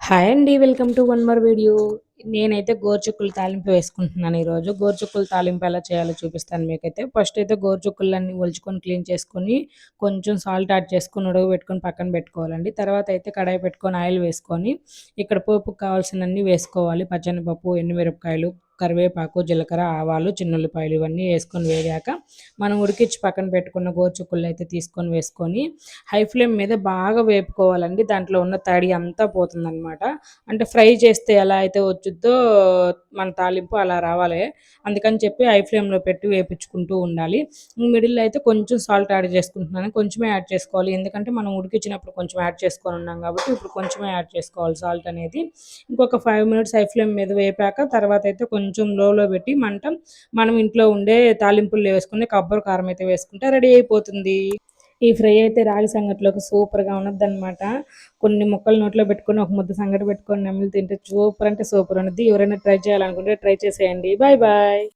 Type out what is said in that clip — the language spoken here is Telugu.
హాయ్ అండి. Welcome to one more video. నేనైతే గోరుచిక్కులు తాలింపు వేసుకుంటున్నాను ఈరోజు. గోరుచిక్కులు తాలింపు ఎలా చేయాలో చూపిస్తాను మీకైతే. ఫస్ట్ అయితే గోరుచిక్కులన్నీ ఒలుచుకొని క్లీన్ చేసుకొని కొంచెం సాల్ట్ యాడ్ చేసుకొని ఉడకబెట్టుకొని పక్కన పెట్టుకోవాలండి. తర్వాత అయితే కడాయి పెట్టుకొని ఆయిల్ వేసుకొని ఇక్కడ పోపుకు కావాల్సినన్ని వేసుకోవాలి. పచ్చెనపప్పు, ఎండుమిరపకాయలు, కరివేపాకు, జీలకర్ర, ఆవాలు, చిన్నుల్లిపాయలు ఇవన్నీ వేసుకొని వేగాక మనం ఉడికించి పక్కన పెట్టుకున్న గోరుచిక్కులు అయితే తీసుకొని వేసుకొని హై ఫ్లేమ్ మీద బాగా వేపుకోవాలండి. దాంట్లో ఉన్న తడి అంతా పోతుందనమాట. అంటే ఫ్రై చేస్తే ఎలా అయితే వచ్చుద్దో మన తాలింపు అలా రావాలి. అందుకని చెప్పి హై ఫ్లేమ్లో పెట్టి వేపించుకుంటూ ఉండాలి. మిడిల్లో అయితే కొంచెం సాల్ట్ యాడ్ చేసుకుంటున్నాను. కొంచెమే యాడ్ చేసుకోవాలి. ఎందుకంటే మనం ఉడికించినప్పుడు కొంచెం యాడ్ చేసుకొని ఉన్నాం కాబట్టి ఇప్పుడు కొంచెమే యాడ్ చేసుకోవాలి సాల్ట్ అనేది. ఇంకొక 5 మినిట్స్ హై ఫ్లేమ్ మీద వేపాక తర్వాత అయితే కొంచెం లోలో పెట్టి మనం ఇంట్లో ఉండే తాలింపుల్లో వేసుకుని కొబ్బరి కారం అయితే వేసుకుంటే రెడీ అయిపోతుంది. ఈ ఫ్రై అయితే రాగి సంగట్లోకి సూపర్గా ఉన్నదనమాట. కొన్ని ముక్కలు నోట్లో పెట్టుకొని ఒక ముద్ద సంగటి పెట్టుకొని నెమ్మది తింటే సూపర్ అంటే సూపర్ ఉన్నది. ఎవరైనా ట్రై చేయాలనుకుంటే ట్రై చేసేయండి. Bye bye.